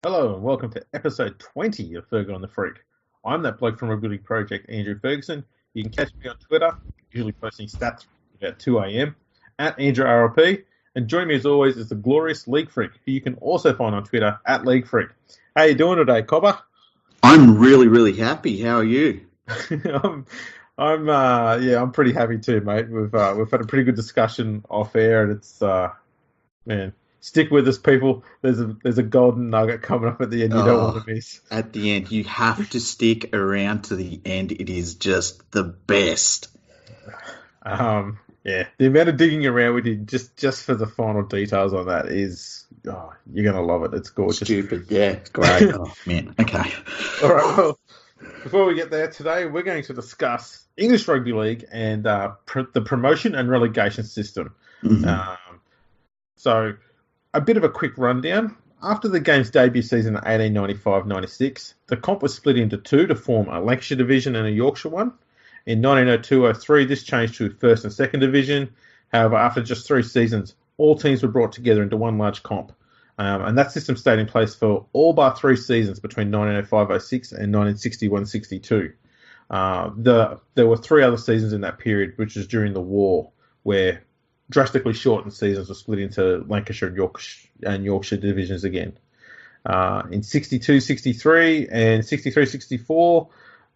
Hello and welcome to episode 20 of Fergo and the Freak. I'm that bloke from Rugby League Project, Andrew Ferguson. You can catch me on Twitter, usually posting stats about 2 a.m. at Andrew RLP. And joining me as always is the glorious League Freak, who you can also find on Twitter at League Freak. How you doing today, Cobber? I'm really, really happy. How are you? I'm pretty happy too, mate. We've had a pretty good discussion off air, and it's man. Stick with us, people. There's a golden nugget coming up at the end you don't want to miss. At the end, you have to stick around to the end. It is just the best. The amount of digging around we did just for the final details on that is, you're gonna love it. It's gorgeous. Stupid, yeah, it's great. Oh man, okay. All right, well, before we get there today, we're going to discuss English Rugby League and the promotion and relegation system. Mm-hmm. So, a bit of a quick rundown. After the game's debut season in 1895-96, the comp was split into two to form a Lancashire division and a Yorkshire one. In 1902-03, this changed to first and second division. However, after just 3 seasons, all teams were brought together into one large comp. And that system stayed in place for all but 3 seasons between 1905-06 and 1961-62. There were 3 other seasons in that period, which was during the war, where drastically shortened seasons were split into Lancashire and Yorkshire divisions again. In 62-63 and 63-64,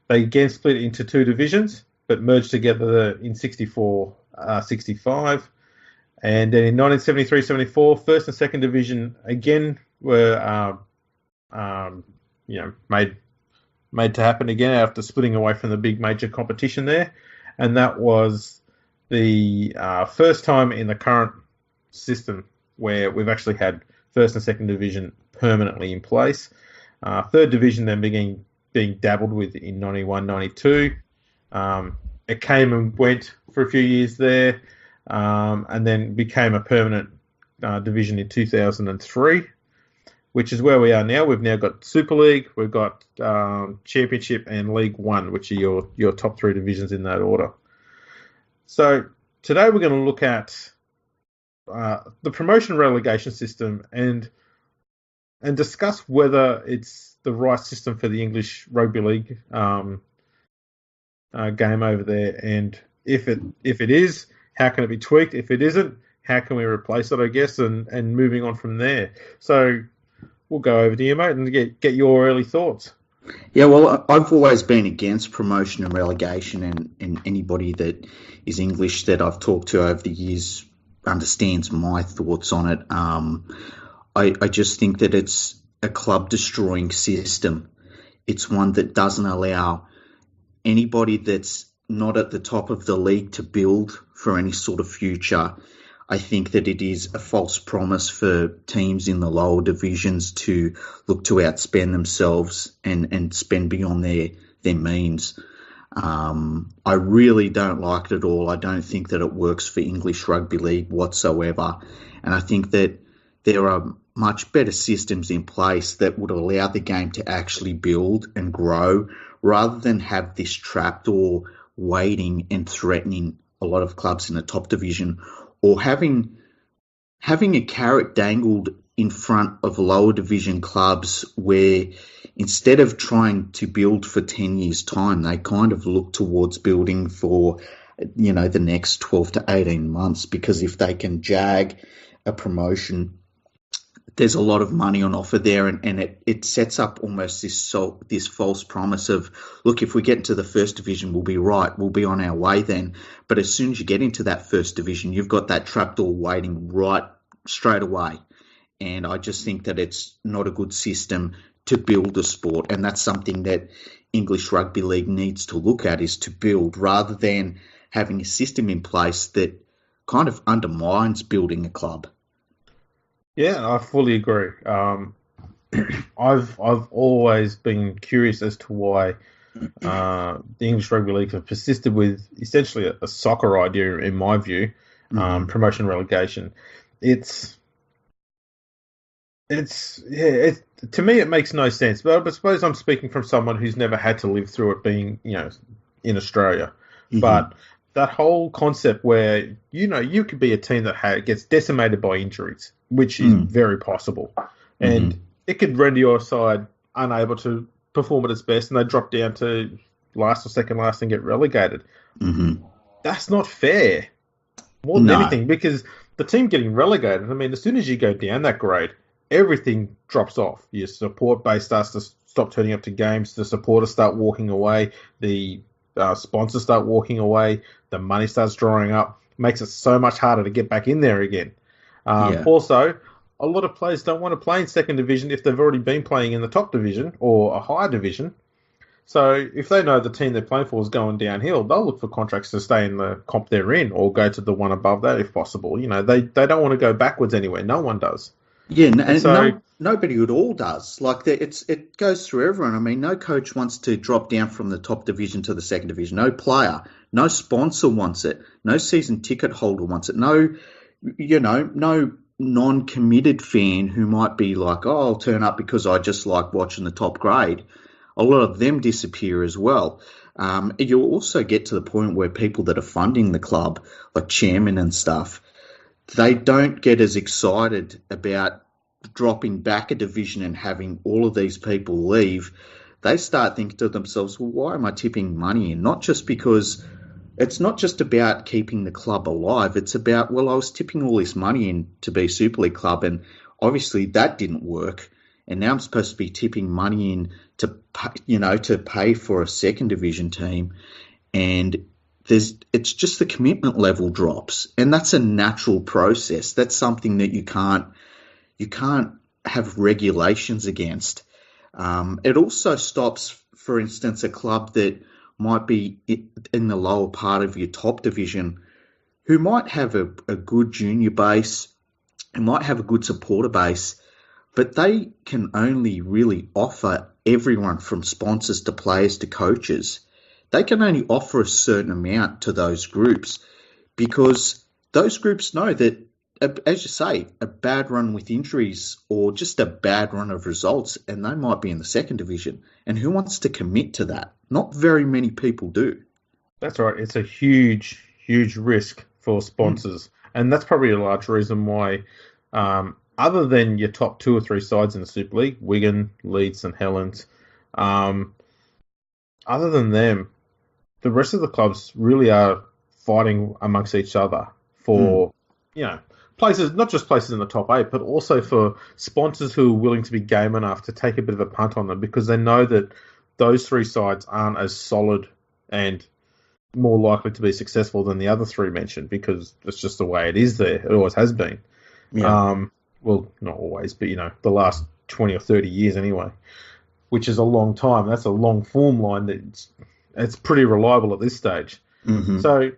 they again split into 2 divisions, but merged together in 64-65. And then in 1973-74, first and second division again were made to happen again after splitting away from the big major competition there, and that was the first time in the current system where we've actually had first and second division permanently in place. Third division then began being dabbled with in 91-92. It came and went for a few years there, and then became a permanent division in 2003, which is where we are now. We've now got Super League, we've got Championship and League One, which are your top 3 divisions in that order. So today we're going to look at the promotion relegation system and discuss whether it's the right system for the English Rugby League game over there, and if it is, how can it be tweaked? If it isn't, how can we replace it? I guess, and moving on from there. So we'll go over to you, mate, and get your early thoughts. Yeah, well, I've always been against promotion and relegation, and anybody that is English that I've talked to over the years understands my thoughts on it. I just think that it's a club-destroying system. It's one that doesn't allow anybody that's not at the top of the league to build for any sort of future. I think that it is a false promise for teams in the lower divisions to look to outspend themselves and spend beyond their means. I really don't like it at all. I don't think that it works for English Rugby League whatsoever. And I think that there are much better systems in place that would allow the game to actually build and grow rather than have this trapdoor waiting and threatening a lot of clubs in the top division, or having a carrot dangled in front of lower division clubs where instead of trying to build for 10 years' time, they kind of look towards building for, the next 12 to 18 months, because if they can jag a promotion, there's a lot of money on offer there, and it sets up almost this false promise of, look, if we get into the first division, we'll be right, we'll be on our way then. But as soon as you get into that first division, you've got that trapdoor waiting right straight away. And I just think that it's not a good system to build a sport, and that's something that English Rugby League needs to look at, is to build, rather than having a system in place that kind of undermines building a club. Yeah, I fully agree. I've always been curious as to why the English Rugby League have persisted with essentially a soccer idea, in my view, promotion relegation. To me, it makes no sense. But I suppose I'm speaking from someone who's never had to live through it, being in Australia. Mm-hmm. But that whole concept where you could be a team that gets decimated by injuries, which is very possible, and it could render your side unable to perform at its best, and they drop down to last or second last and get relegated. Mm-hmm. That's not fair, more than No. anything, because the team getting relegated, I mean, as soon as you go down that grade, everything drops off. Your support base starts to stop turning up to games, the supporters start walking away, the sponsors start walking away, the money starts drying up, makes it so much harder to get back in there again. Also, a lot of players don't want to play in second division if they've already been playing in the top division or a higher division. So if they know the team they're playing for is going downhill, they'll look for contracts to stay in the comp they're in or go to the one above that if possible. You know, they don't want to go backwards anywhere. No one does. Yeah, nobody at all does. Like it goes through everyone. I mean, no coach wants to drop down from the top division to the second division. No player, no sponsor wants it. No season ticket holder wants it. No non-committed fan who might be like, oh, I'll turn up because I just like watching the top grade. A lot of them disappear as well. You'll also get to the point where people that are funding the club, like chairman and stuff, they don't get as excited about dropping back a division and having all of these people leave. They start thinking to themselves, well, why am I tipping money in? Not just because it's not just about keeping the club alive. It's about, well, I was tipping all this money in to be a Super League club, and obviously that didn't work. And now I'm supposed to be tipping money in to pay for a second division team, and it's just the commitment level drops, and that's a natural process. That's something that you can't have regulations against. It also stops, for instance, a club that might be in the lower part of your top division, who might have a good junior base, who might have a good supporter base, but they can only really offer everyone from sponsors to players to coaches. They can only offer a certain amount to those groups because those groups know that, as you say, a bad run with injuries or just a bad run of results, and they might be in the second division. And who wants to commit to that? Not very many people do. That's right. It's a huge, huge risk for sponsors. And that's probably a large reason why, other than your top two or three sides in the Super League, Wigan, Leeds and Helens, other than them, the rest of the clubs really are fighting amongst each other for, places, not just places in the top 8, but also for sponsors who are willing to be game enough to take a bit of a punt on them because they know that those three sides aren't as solid and more likely to be successful than the other three mentioned because it's just the way it is there. It always has been. Yeah. Well, not always, but, the last 20 or 30 years anyway, which is a long time. That's a long form line it's pretty reliable at this stage. Mm-hmm. So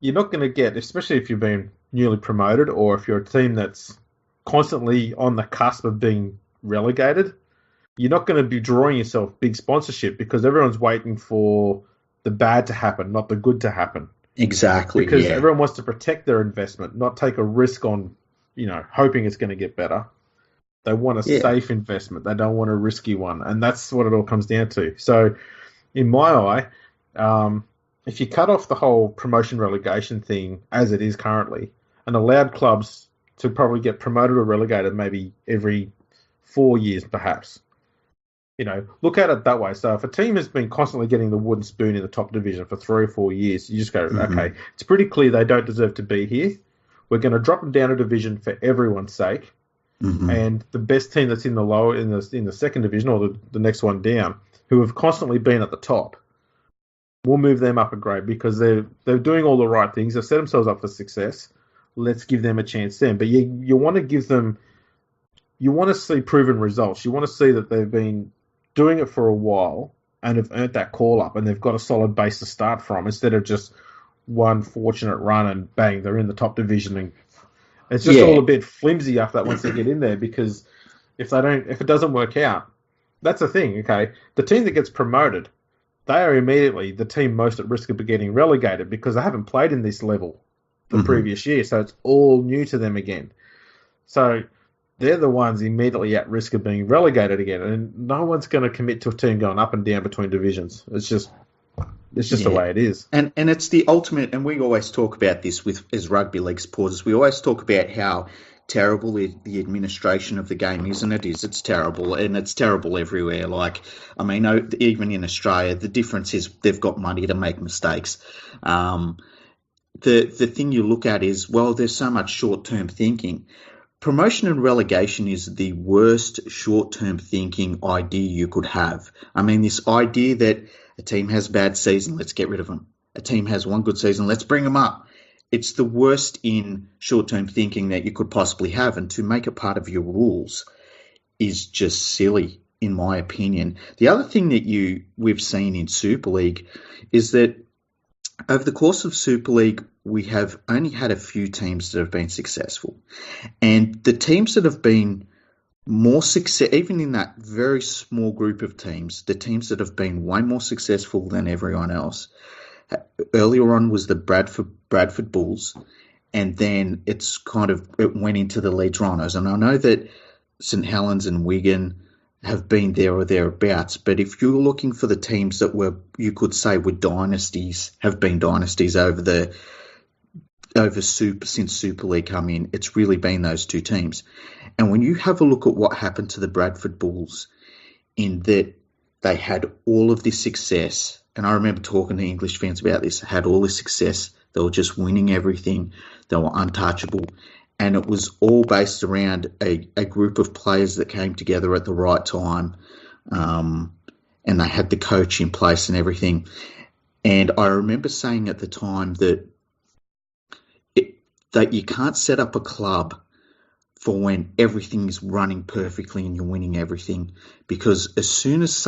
you're not going to get, especially if you've been newly promoted or if you're a team that's constantly on the cusp of being relegated, you're not going to be drawing yourself big sponsorship because everyone's waiting for the bad to happen, not the good to happen. Exactly. Because everyone wants to protect their investment, not take a risk on, hoping it's going to get better. They want a safe investment. They don't want a risky one. And that's what it all comes down to. So in my eye, if you cut off the whole promotion relegation thing as it is currently and allowed clubs to probably get promoted or relegated maybe every 4 years perhaps, look at it that way. So if a team has been constantly getting the wooden spoon in the top division for 3 or 4 years, you just go, okay, it's pretty clear they don't deserve to be here. We're going to drop them down a division for everyone's sake. Mm-hmm. And the best team that's in the second division or the next one down, who have constantly been at the top, we'll move them up a grade because they're doing all the right things. They've set themselves up for success. Let's give them a chance then. But you want to give them, you want to see proven results. You want to see that they've been doing it for a while and have earned that call up and they've got a solid base to start from instead of just one fortunate run and bang, they're in the top division. And it's just all a bit flimsy after that once they get in there because if it doesn't work out, that's the thing, okay? The team that gets promoted, they are immediately the team most at risk of getting relegated because they haven't played in this level the previous year, so it's all new to them again. So they're the ones immediately at risk of being relegated again, and no one's going to commit to a team going up and down between divisions. It's just the way it is. And it's the ultimate, and we always talk about this as rugby league supporters. We always talk about how terrible the administration of the game is, and it's terrible, and it's terrible everywhere. Like, I mean, even in Australia, the difference is they've got money to make mistakes. The thing you look at is, well, there's so much short-term thinking. Promotion and relegation is the worst short-term thinking idea you could have. I mean, this idea that a team has a bad season, let's get rid of them. A team has one good season, let's bring them up. It's the worst in short-term thinking that you could possibly have, and to make it part of your rules is just silly, in my opinion. The other thing that we've seen in Super League is that over the course of Super League, we have only had a few teams that have been successful. And the teams that have been more success, even in that very small group of teams, the teams that have been way more successful than everyone else, earlier on was the Bradford Bulls, and then it went into the Leeds Rhinos. And I know that St Helens and Wigan have been there or thereabouts, but if you're looking for the teams that you could say were dynasties, have been dynasties since Super League come in, it's really been those two teams. And when you have a look at what happened to the Bradford Bulls, in that they had all of this success, and I remember talking to English fans about this, had all this success, they were just winning everything, they were untouchable, and it was all based around a group of players that came together at the right time, and they had the coach in place and everything. And I remember saying at the time that you can't set up a club for when everything is running perfectly and you're winning everything, because as soon as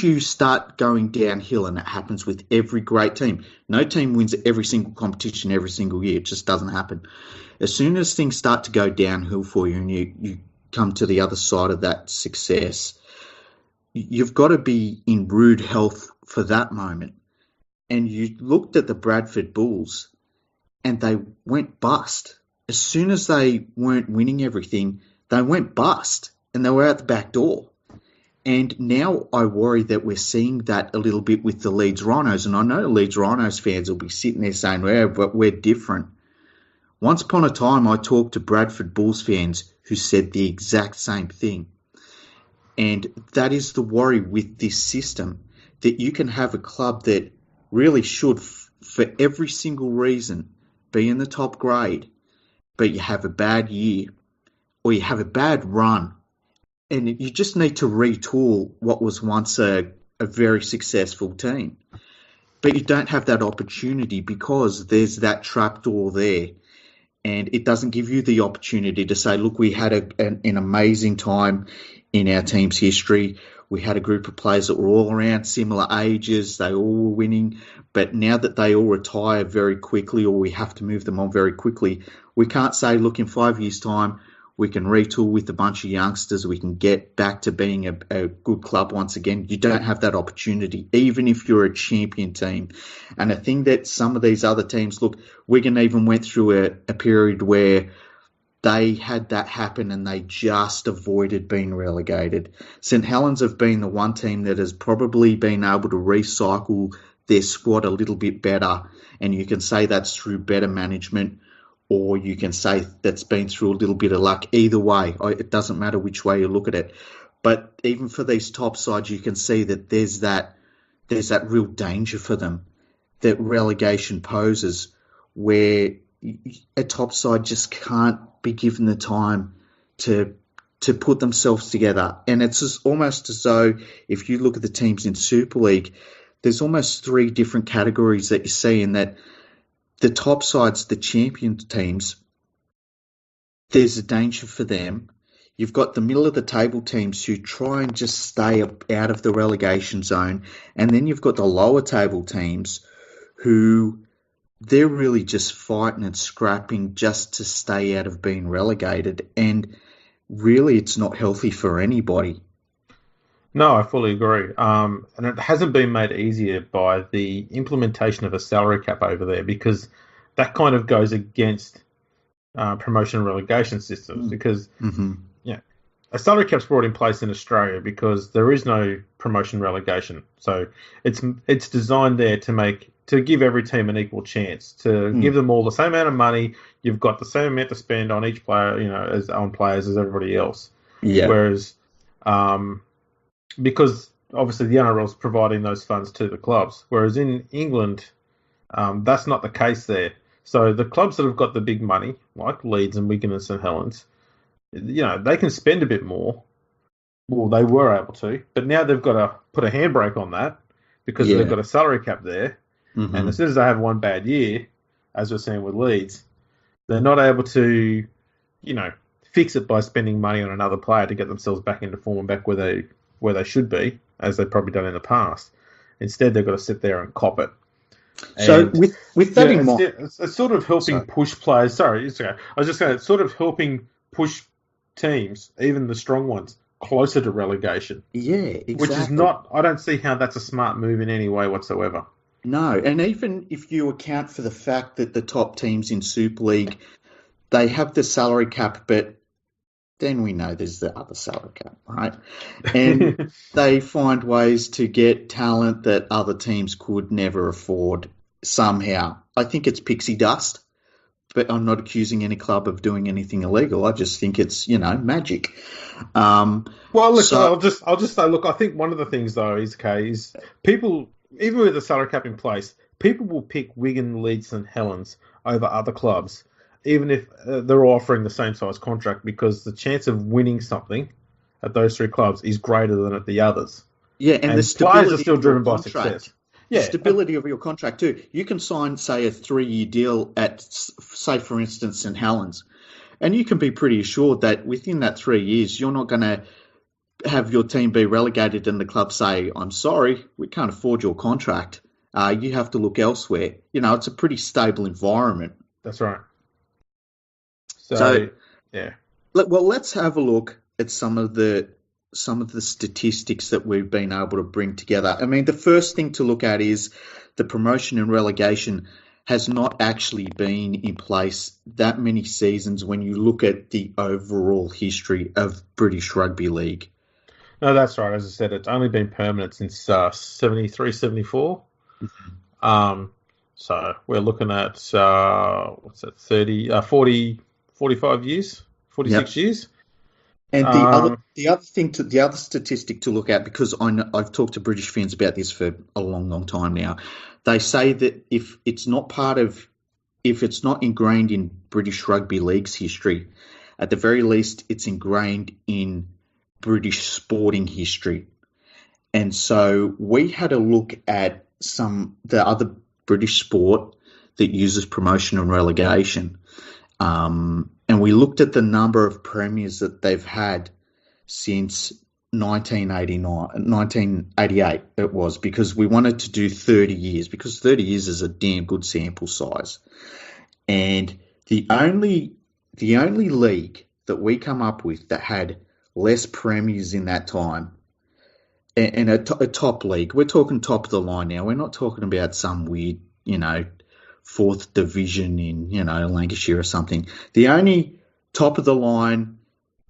you start going downhill, and it happens with every great team, no team wins every single competition every single year, it just doesn't happen. As soon as things start to go downhill for you and you come to the other side of that success, you've got to be in rude health for that moment. And you looked at the Bradford Bulls and they went bust. As soon as they weren't winning everything, they went bust and they were out the back door. And now I worry that we're seeing that a little bit with the Leeds Rhinos. And I know Leeds Rhinos fans will be sitting there saying, well, but we're different. Once upon a time, I talked to Bradford Bulls fans who said the exact same thing. And that is the worry with this system, that you can have a club that really should, for every single reason, be in the top grade, but you have a bad year or you have a bad run, and you just need to retool what was once a very successful team. But you don't have that opportunity because there's that trapdoor there, and it doesn't give you the opportunity to say, look, we had an amazing time in our team's history. We had a group of players that were all around similar ages. They all were winning. But now that they all retire very quickly, or we have to move them on very quickly, we can't say, look, in 5 years' time, we can retool with a bunch of youngsters. We can get back to being a good club once again. You don't have that opportunity, even if you're a champion team. And I think that some of these other teams, look, Wigan even went through a period where they had that happen and they just avoided being relegated. St Helens have been the one team that has probably been able to recycle their squad a little bit better, and you can say that's through better management, or you can say that's been through a little bit of luck. Either way, it doesn't matter which way you look at it. But even for these top sides, you can see that there's that real danger for them that relegation poses, where a top side just can't be given the time to put themselves together. And it's almost as though, if you look at the teams in Super League, there's almost three different categories that you see, in that the top sides, the champion teams, there's a danger for them. You've got the middle of the table teams who try and just stay out of the relegation zone. And then you've got the lower table teams who they're really just fighting and scrapping just to stay out of being relegated. And really, it's not healthy for anybody. No, I fully agree. And it hasn't been made easier by the implementation of a salary cap over there, because that kind of goes against promotion and relegation systems. Because a salary cap's brought in place in Australia because there is no promotion relegation. So it's designed there to to give every team an equal chance, to give them all the same amount of money. You've got the same amount to spend on each player, as on players as everybody else. Yeah. Whereas, because obviously the NRL is providing those funds to the clubs, whereas in England, that's not the case there. So the clubs that have got the big money, like Leeds and Wigan and St Helens, they can spend a bit more. Well, they were able to, but now they've got to put a handbrake on that because they've got a salary cap there. Mm-hmm. And as soon as they have one bad year, as we're seeing with Leeds, they're not able to, fix it by spending money on another player to get themselves back into form and back where they should be, as they've probably done in the past. Instead, they've got to sit there and cop it. So with that in mind, it's sort of helping push players. Sorry, it's okay. I was just saying, it's sort of helping push teams, even the strong ones, closer to relegation. Yeah, exactly. Which is not. I don't see how that's a smart move in any way whatsoever. No, and even if you account for the fact that the top teams in Super League, they have the salary cap, but then we know there's the other salary cap, right? And they find ways to get talent that other teams could never afford somehow. I think it's pixie dust, but I'm not accusing any club of doing anything illegal. I just think it's, magic. Well, look, I'll just say, look, I think one of the things though is people, even with the salary cap in place, people will pick Wigan, Leeds, and Helens over other clubs, even if they're offering the same size contract, because the chance of winning something at those three clubs is greater than at the others. Yeah, and the stability players are still driven by success. Yeah, the stability of your contract too. You can sign, say, a 3-year deal at, say, for instance, St Helens, and you can be pretty assured that within that 3 years, you're not going to have your team be relegated and the club say, "I'm sorry, we can't afford your contract. You have to look elsewhere." It's a pretty stable environment. That's right. So yeah. Well, let's have a look at some of the statistics that we've been able to bring together. I mean, the first thing to look at is the promotion and relegation has not actually been in place that many seasons when you look at the overall history of British Rugby League. No, that's right. As I said, it's only been permanent since 73, 74. Mm-hmm. So we're looking at, 45 years, 46 years. And the other statistic to look at, because I've talked to British fans about this for a long, long time now. They say that if it's not ingrained in British Rugby League's history, at the very least, it's ingrained in British sporting history. And so we had a look at the other British sport that uses promotion and relegation. And we looked at the number of premiers that they've had since 1988, it was, because we wanted to do 30 years, because 30 years is a damn good sample size. And the only league that we come up with that had less premiers in that time, and a top league, we're talking top of the line now, we're not talking about some weird, fourth division in, Lancashire or something. The only top of the line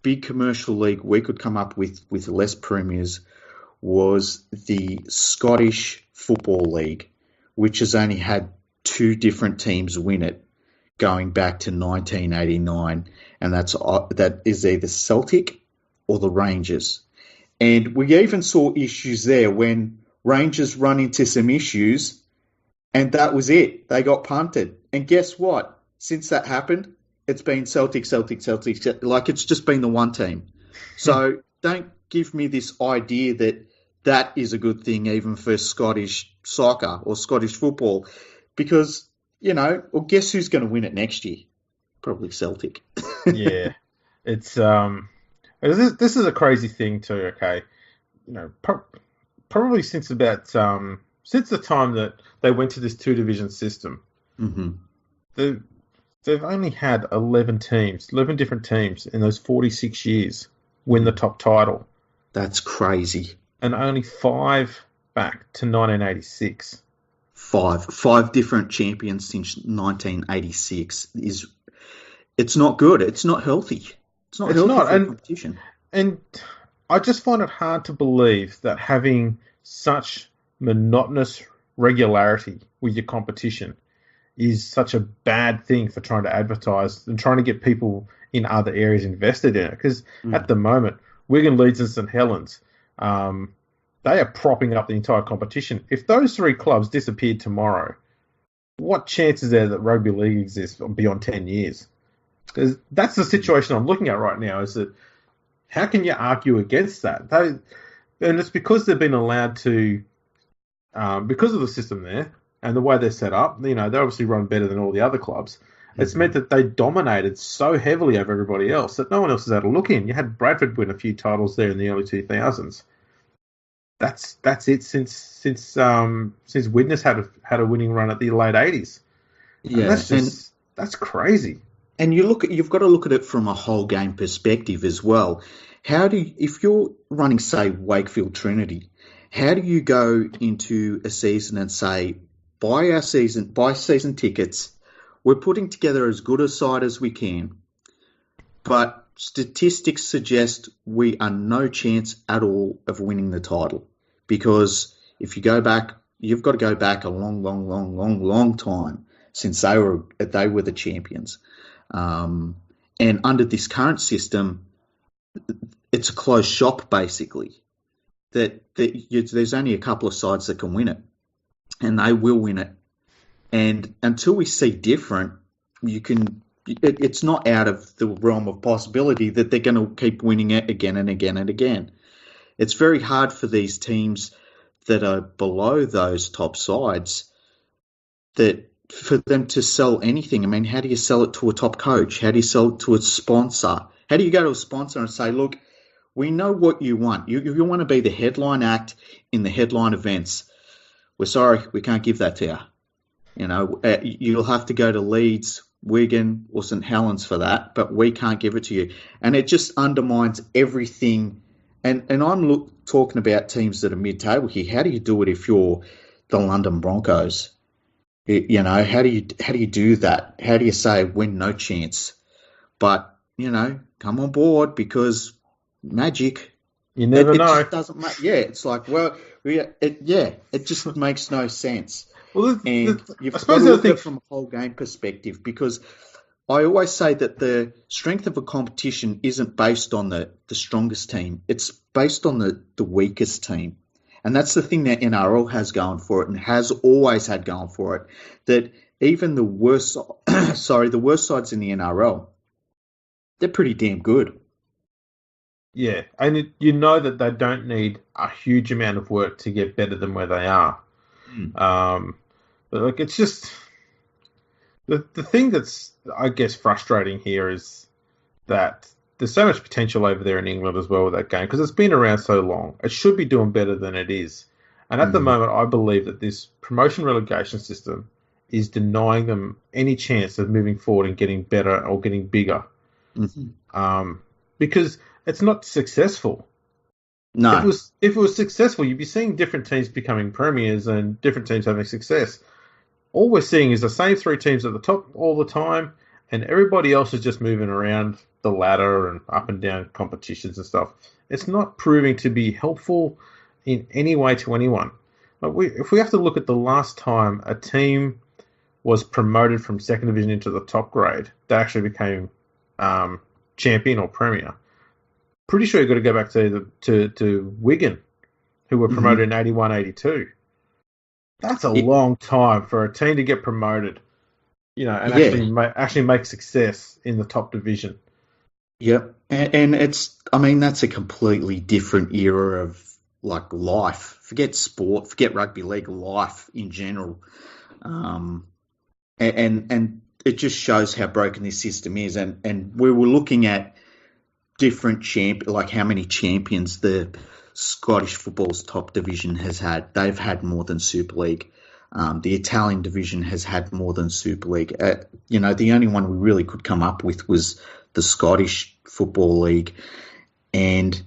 big commercial league we could come up with less premiers was the Scottish Football League, which has only had 2 different teams win it going back to 1989, and that is either Celtic or the Rangers. And we even saw issues there when Rangers run into some issues, and that was it. They got punted. And guess what? Since that happened, it's been Celtic. Like, it's just been the one team. So don't give me this idea that is a good thing even for Scottish soccer or Scottish football, because, well, guess who's going to win it next year? Probably Celtic. Yeah. It's this is a crazy thing too, okay? Probably since the time that they went to this 2-division system, mm-hmm. They've only had 11 different teams in those 46 years win the top title. That's crazy. And only 5 back to 1986. 5 different champions since 1986 it's not good. It's not healthy. It's not healthy for competition. And I just find it hard to believe that having such monotonous regularity with your competition is such a bad thing for trying to advertise and trying to get people in other areas invested in it. Because at the moment, Wigan, Leeds and St Helens, they are propping up the entire competition. If those three clubs disappeared tomorrow, what chance is there that rugby league exists beyond 10 years? Because that's the situation I'm looking at right now, is that how can you argue against that? And it's because they've been allowed to, because of the system there and the way they're set up, they obviously run better than all the other clubs. It's meant that they dominated so heavily over everybody else that no one else has had a look in. You had Bradford win a few titles there in the early 2000s. That's it since Widnes had a winning run at the late 80s. Yeah, and that's crazy. And you've got to look at it from a whole game perspective as well. If you're running, say, Wakefield Trinity, how do you go into a season and say, buy season tickets, we're putting together as good a side as we can, but statistics suggest we are no chance at all of winning the title? Because if you go back, you've got to go back a long time since they were the champions. And under this current system, it's a closed shop, basically. There's only a couple of sides that can win it, and they will win it. And until we see different, it's not out of the realm of possibility that they're going to keep winning it again and again and again. It's very hard for these teams that are below those top sides for them to sell anything. I mean, how do you sell it to a top coach? How do you sell it to a sponsor? How do you go to a sponsor and say, look, we know what you want. You want to be the headline act in the headline events. We're sorry, we can't give that to you. You'll have to go to Leeds, Wigan or St Helens for that, but we can't give it to you. And it just undermines everything. And I'm talking about teams that are mid-table here. How do you do it if you're the London Broncos? How do you do that? How do you say win no chance? But come on board, because magic. You never know. It just doesn't matter. Yeah, it's like, well, it just makes no sense. Well, you've got to look at it from a whole game perspective, because I always say that the strength of a competition isn't based on the strongest team. It's based on the weakest team. And that's the thing that NRL has going for it, and has always had going for it, that even the worst sides in the NRL, they're pretty damn good. Yeah, and that they don't need a huge amount of work to get better than where they are. But it's just the thing that's, I guess, frustrating here is that there's so much potential over there in England as well with that game, because it's been around so long. It should be doing better than it is. And at the moment, I believe that this promotion relegation system is denying them any chance of moving forward and getting better or getting bigger. Because it's not successful. No. If it was successful, you'd be seeing different teams becoming premiers and different teams having success. All we're seeing is the same three teams at the top all the time, and everybody else is just moving around the ladder and up and down competitions and stuff. It's not proving to be helpful in any way to anyone. If we have to look at the last time a team was promoted from second division into the top grade, they actually became champion or premier. Pretty sure you've got to go back to Wigan, who were promoted in 81, 82. That's a long time for a team to get promoted, and actually make success in the top division. Yep, and that's a completely different era of life. Forget sport, forget rugby league, life in general, and it just shows how broken this system is. And we were looking at different how many champions the Scottish football's top division has had. They've had more than Super League. The Italian division has had more than Super League. The only one we really could come up with was the Scottish Football League. And,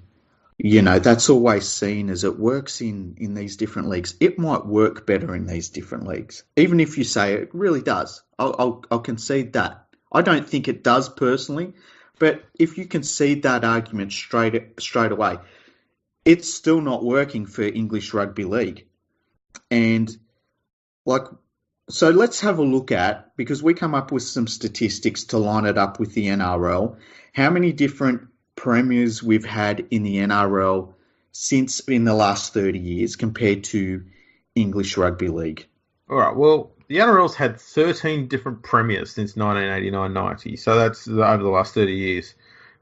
that's always seen as it works in these different leagues. It might work better in these different leagues, even if you say it really does. I'll concede that. I don't think it does personally, but if you concede that argument straight away, it's still not working for English Rugby League. And like, so let's have a look at, because we come up with some statistics to line it up with the NRL, how many different premiers we've had in the NRL since in the last 30 years compared to English Rugby League. All right. Well, the NRL's had 13 different premiers since 1989-90, so that's over the last 30 years.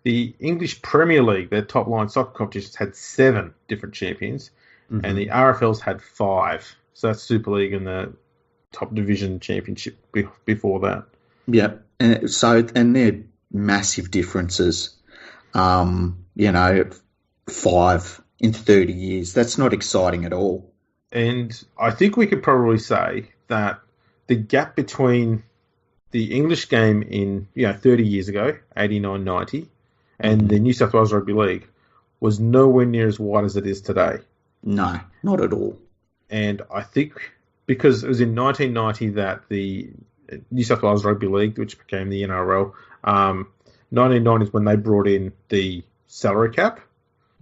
The English Premier League, their top line soccer competitions, had 7 different champions, and the RFL's had 5. So that's Super League and the top division championship before that. Yeah, and they're massive differences. 5 in 30 years. That's not exciting at all. And I think we could probably say that the gap between the English game in 30 years ago, 89-90, and the New South Wales Rugby League was nowhere near as wide as it is today. No, not at all. And I think because it was in 1990 that the New South Wales Rugby League, which became the NRL, 1990 is when they brought in the salary cap.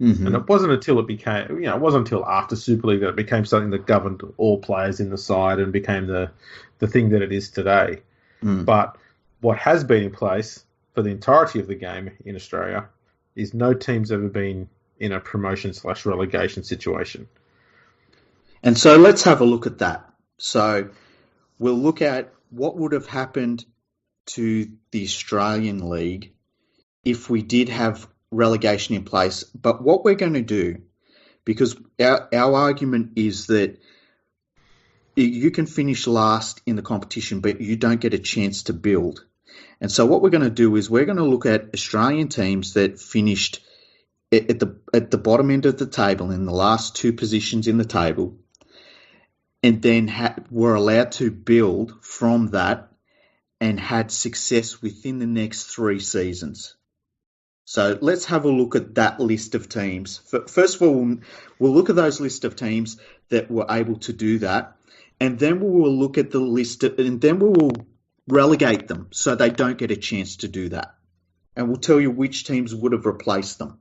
And it wasn't until it became, it wasn't until after Super League that it became something that governed all players in the side and became the thing that it is today. But what has been in place for the entirety of the game in Australia is no team's ever been in a promotion/relegation situation. And so let's have a look at that. So we'll look at what would have happened to the Australian League if we did have relegation in place. But what we're going to do, because our argument is that you can finish last in the competition, but you don't get a chance to build. And so what we're going to do is we're going to look at Australian teams that finished at the bottom end of the table, in the last 2 positions in the table, and then were allowed to build from that and had success within the next 3 seasons. So let's have a look at that list of teams. First of all, we'll look at those list of teams that were able to do that, and then we will look at the list, and then we will relegate them so they don't get a chance to do that. And we'll tell you which teams would have replaced them.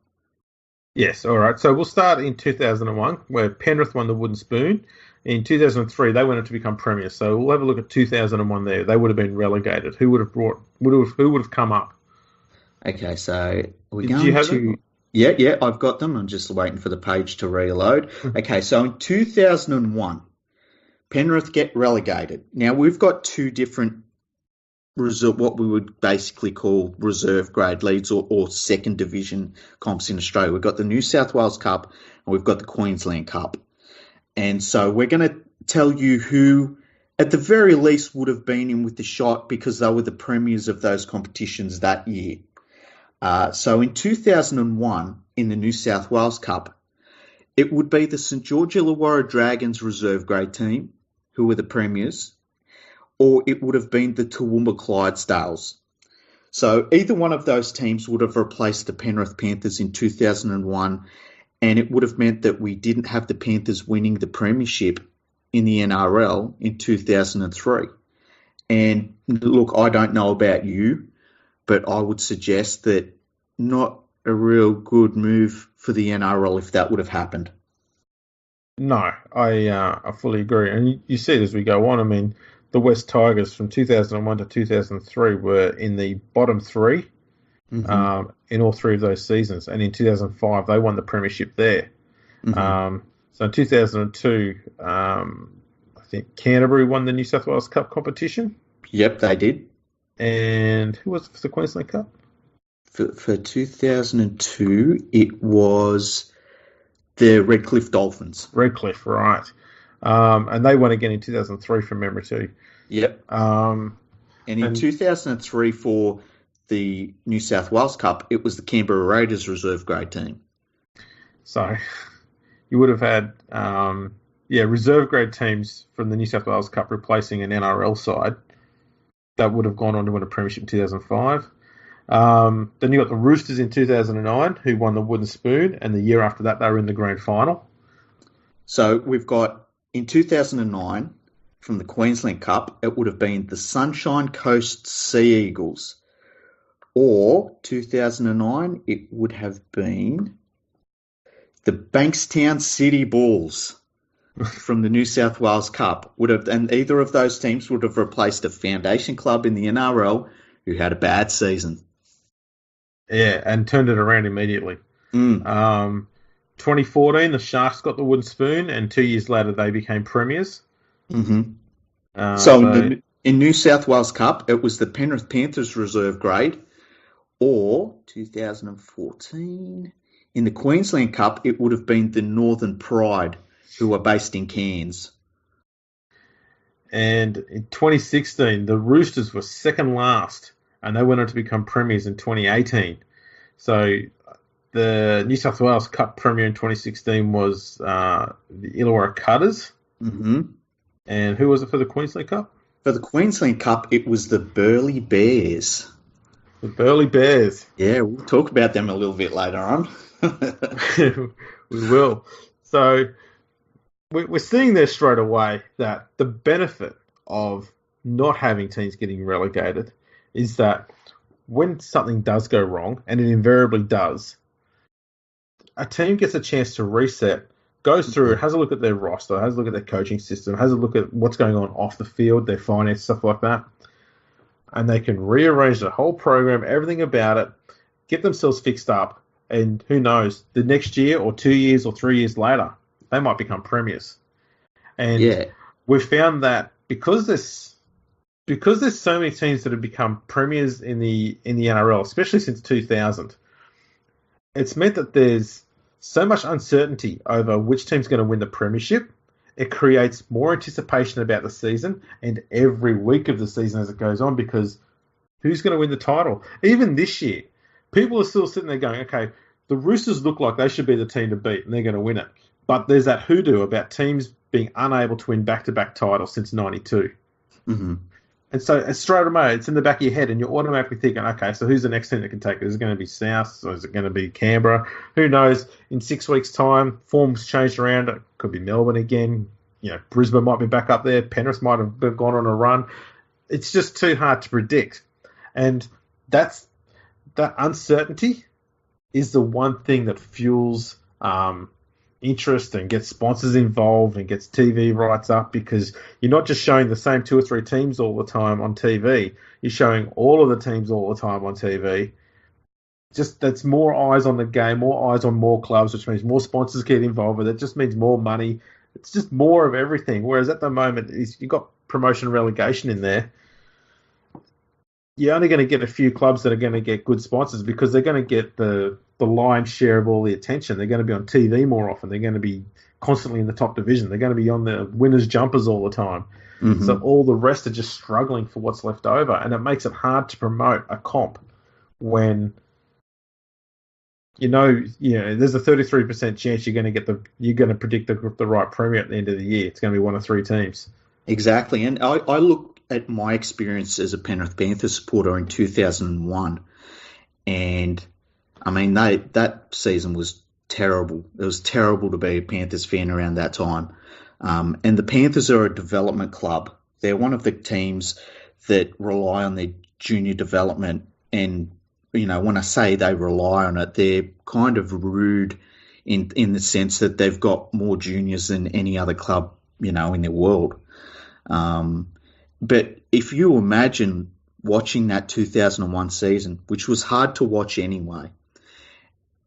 Yes, all right. So we'll start in 2001, where Penrith won the wooden spoon. In 2003, they went on to become premiers. So we'll have a look at 2001 there. They would have been relegated. Who would have come up? Okay, so we're Did you have going to... them? Yeah, I've got them. I'm just waiting for the page to reload. Okay, so in 2001, Penrith get relegated. Now, we've got 2 different what we would basically call reserve grade leagues or second division comps in Australia. We've got the New South Wales Cup and we've got the Queensland Cup. And so we're going to tell you who, at the very least, would have been in with the shot because they were the premiers of those competitions that year. So in 2001, in the New South Wales Cup, it would be the St George Illawarra Dragons reserve grade team who were the premiers, or it would have been the Toowoomba Clydesdales. So either one of those teams would have replaced the Penrith Panthers in 2001, and it would have meant that we didn't have the Panthers winning the premiership in the NRL in 2003. And look, I don't know about you, but I would suggest that not a real good move for the NRL if that would have happened. No, I fully agree. And you see it as we go on. I mean, the West Tigers from 2001 to 2003 were in the bottom 3 in all 3 of those seasons. And in 2005, they won the premiership there. So in 2002, I think Canterbury won the New South Wales Cup competition. Yep, they did. And who was it for the Queensland Cup? For 2002, it was the Redcliffe Dolphins. Redcliffe, right. And they won again in 2003 from memory too. Yep. And in 2003 for the New South Wales Cup, it was the Canberra Raiders reserve grade team. So you would have had, reserve grade teams from the New South Wales Cup replacing an NRL side that would have gone on to win a premiership in 2005. Then you got the Roosters in 2009 who won the wooden spoon, and the year after that they were in the grand final. So we've got in 2009 from the Queensland Cup, it would have been the Sunshine Coast Sea Eagles. Or 2009, it would have been the Bankstown City Bulls. from the New South Wales Cup and either of those teams would have replaced a foundation club in the NRL who had a bad season. Yeah, and turned it around immediately. 2014, the Sharks got the wooden spoon, and 2 years later they became premiers. In New South Wales Cup, it was the Penrith Panthers reserve grade, or 2014 in the Queensland Cup, it would have been the Northern Pride, who are based in Cairns. And in 2016, the Roosters were second last, and they went on to become premiers in 2018. So the New South Wales Cup premier in 2016 was the Illawarra Cutters. Mm-hmm. And who was it for the Queensland Cup? For the Queensland Cup, it was the Burleigh Bears. The Burleigh Bears. Yeah, we'll talk about them a little bit later on. We will. So we're seeing there straight away that the benefit of not having teams getting relegated is that when something does go wrong, and it invariably does, a team gets a chance to reset, goes through, has a look at their roster, has a look at their coaching system, has a look at what's going on off the field, their finance, stuff like that, and they can rearrange the whole program, everything about it, get themselves fixed up, and who knows, the next year or 2 years or 3 years later, they might become premiers. And we've found that because there's so many teams that have become premiers in the NRL, especially since 2000, it's meant that there's so much uncertainty over which team's going to win the premiership. It creates more anticipation about the season and every week of the season as it goes on, because who's going to win the title? Even this year, people are still sitting there going, okay, the Roosters look like they should be the team to beat and they're going to win it. But there's that hoodoo about teams being unable to win back-to-back titles since 92. Mm-hmm. And so it's straight away, it's in the back of your head, and you're automatically thinking, okay, so who's the next team that can take it? Is it going to be South, or is it going to be Canberra? Who knows? In 6 weeks' time, form's changed around. It could be Melbourne again. You know, Brisbane might be back up there. Penrith might have gone on a run. It's just too hard to predict. And that uncertainty is the one thing that fuels interest and gets sponsors involved and gets TV rights up, because you're not just showing the same 2 or 3 teams all the time on TV. You're showing all of the teams all the time on TV. Just that's more eyes on the game, more eyes on more clubs, which means more sponsors get involved with it. It just means more money. It's just more of everything. Whereas at the moment, you've got promotion and relegation in there. You're only going to get a few clubs that are going to get good sponsors because they're going to get the lion's share of all the attention. They're going to be on TV more often. They're going to be constantly in the top division. They're going to be on the winners' jumpers all the time. Mm-hmm. So all the rest are just struggling for what's left over, and it makes it hard to promote a comp when you know there's a 33% chance you're going to predict the right premier at the end of the year. It's going to be one of 3 teams. Exactly, and I look at my experience as a Penrith Panthers supporter in 2001, and I mean that season was terrible. It was terrible to be a Panthers fan around that time. And the Panthers are a development club. They're one of the teams that rely on their junior development, and when I say they rely on it, they're kind of rude in the sense that they've got more juniors than any other club in the world. But if you imagine watching that 2001 season, which was hard to watch anyway,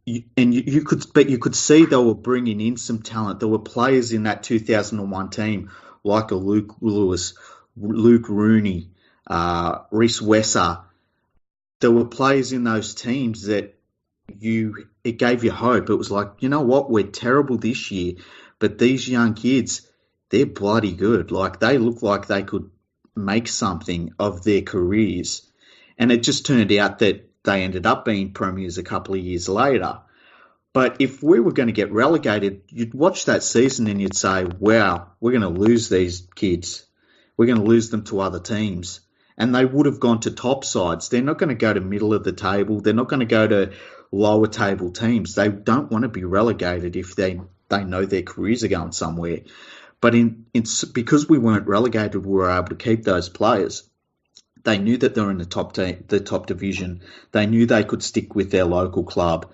you could see they were bringing in some talent. There were players in that 2001 team like a Luke Lewis, Luke Rooney, Reece Wesser. There were players in those teams that it gave you hope. It was like, you know what, we're terrible this year, but these young kids, they're bloody good. Like, they look like they could make something of their careers. And it just turned out that they ended up being premiers a couple of years later. But if we were going to get relegated, you'd watch that season and you'd say, wow, we're going to lose these kids. We're going to lose them to other teams. And they would have gone to top sides. They're not going to go to middle of the table. They're not going to go to lower table teams. They don't want to be relegated if they know their careers are going somewhere. But because we weren't relegated, we were able to keep those players. They knew that they were in the top division. They knew they could stick with their local club,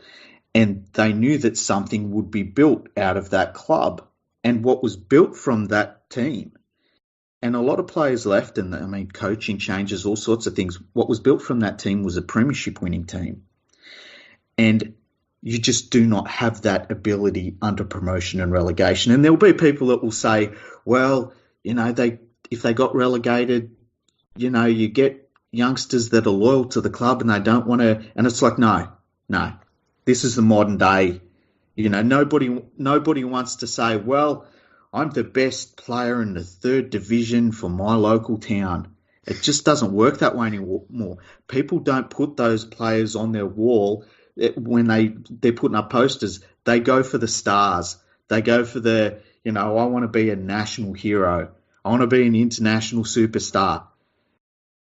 and they knew that something would be built out of that club. And what was built from that team, and a lot of players left, and I mean, coaching changes, all sorts of things. What was built from that team was a premiership winning team. And you just do not have that ability under promotion and relegation. And there will be people that will say, well, if they got relegated, you get youngsters that are loyal to the club and they don't want to. And it's like, no. This is the modern day. Nobody wants to say, well, I'm the best player in the third division for my local town. It just doesn't work that way anymore. People don't put those players on their wall when they're putting up posters. They go for the stars. They go for I want to be a national hero. I want to be an international superstar.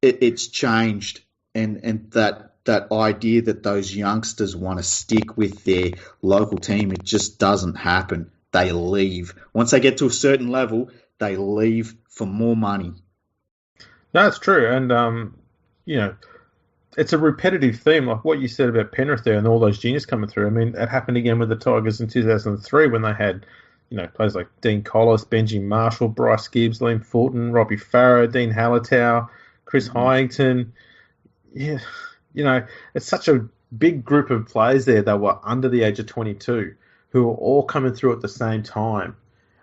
It's changed, and that idea that those youngsters want to stick with their local team, it just doesn't happen. They leave. Once they get to a certain level, they leave for more money. That's true. And, it's a repetitive theme, like what you said about Penrith there and all those juniors coming through. I mean, it happened again with the Tigers in 2003 when they had, players like Dean Collis, Benji Marshall, Bryce Gibbs, Liam Fulton, Robbie Farrow, Dean Hallertau, Chris Hyington. Yeah, it's such a big group of players there that were under the age of 22 who were all coming through at the same time.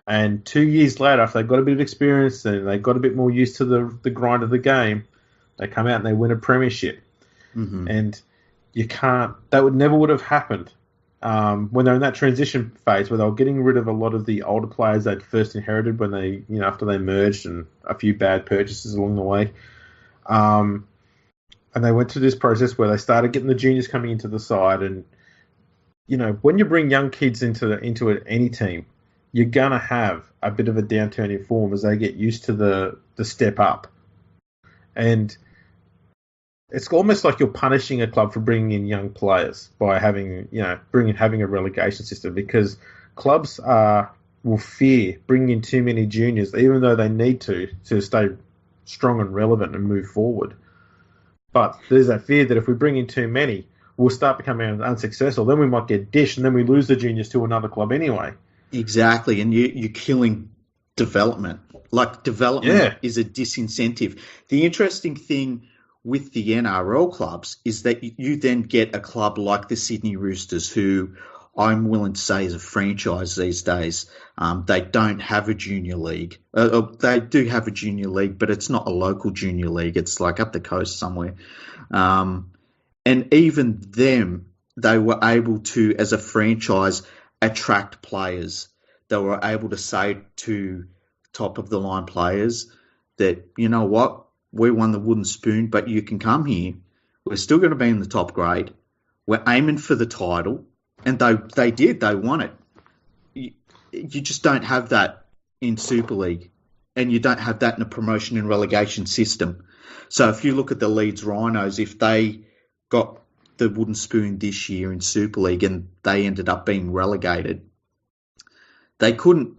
And 2 years later, if they got a bit of experience and they got a bit more used to the grind of the game, they come out and they win a premiership. Mm-hmm. And that never would have happened when they're in that transition phase where they were getting rid of a lot of the older players they'd first inherited when they, after they merged and a few bad purchases along the way. And they went through this process where they started getting the juniors coming into the side. And, when you bring young kids into any team, you're going to have a bit of a downturn in form as they get used to the step up. And it's almost like you're punishing a club for bringing in young players by having a relegation system, because clubs will fear bringing in too many juniors, even though they need to stay strong and relevant and move forward. But there's that fear that if we bring in too many, we'll start becoming unsuccessful. Then we might get dished, and then we lose the juniors to another club anyway. Exactly, and you're killing development. Like, development is a disincentive. The interesting thing with the NRL clubs is that you then get a club like the Sydney Roosters, who I'm willing to say is a franchise these days. They don't have a junior league. They do have a junior league, but it's not a local junior league. It's like up the coast somewhere. And even them, they were able to, as a franchise, attract players. They were able to say to top-of-the-line players that, you know what, we won the wooden spoon, but you can come here. We're still going to be in the top grade. We're aiming for the title. And they did. They won it. You just don't have that in Super League. And you don't have that in a promotion and relegation system. So if you look at the Leeds Rhinos, if they got the wooden spoon this year in Super League and they ended up being relegated, they couldn't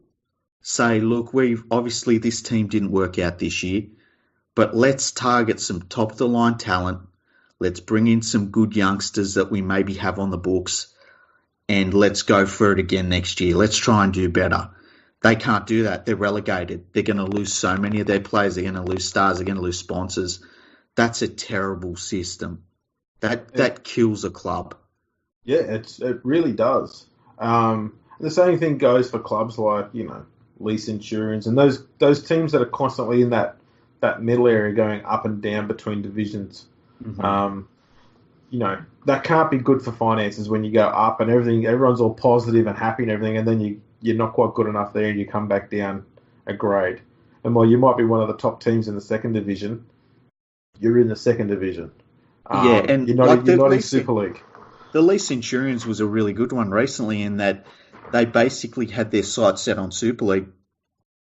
say, look, obviously this team didn't work out this year, but let's target some top-of-the-line talent. Let's bring in some good youngsters that we maybe have on the books, and let's go for it again next year. Let's try and do better. They can't do that. They're relegated. They're going to lose so many of their players. They're going to lose stars. They're going to lose sponsors. That's a terrible system. That kills a club. Yeah, it really does. The same thing goes for clubs like, Lease Insurance and those teams that are constantly in that middle area going up and down between divisions. Mm-hmm. That can't be good for finances when you go up and everyone's all positive and happy and everything, and then you're not quite good enough there and you come back down a grade. And while you might be one of the top teams in the second division, you're in the second division. And you're not in Super League. The Lease Insurance was a really good one recently in that they basically had their sights set on Super League.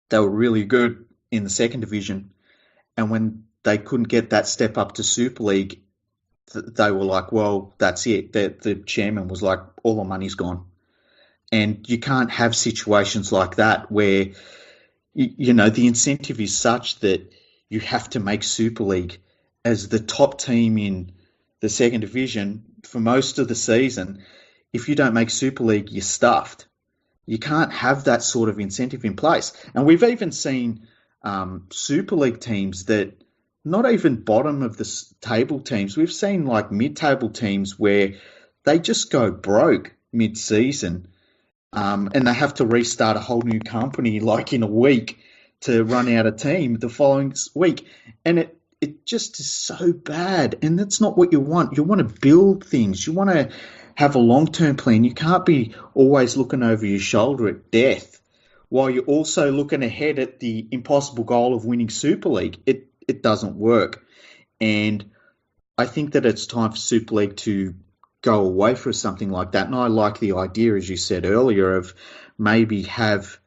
They were really good in the second division, and when they couldn't get that step up to Super League, they were like, well, that's it. The chairman was like, all the money's gone. And you can't have situations like that where, the incentive is such that you have to make Super League as the top team in the second division for most of the season. If you don't make Super League, you're stuffed. You can't have that sort of incentive in place. And we've even seen Super League teams that not even bottom of the table teams. We've seen like mid-table teams where they just go broke mid-season, and they have to restart a whole new company like in a week to run out a team the following week. And it just is so bad. And that's not what you want. You want to build things. You want to have a long-term plan. You can't be always looking over your shoulder at death while you're also looking ahead at the impossible goal of winning Super League. It doesn't work. And I think that it's time for Super League to go away for something like that. And I like the idea, as you said earlier, of maybe have,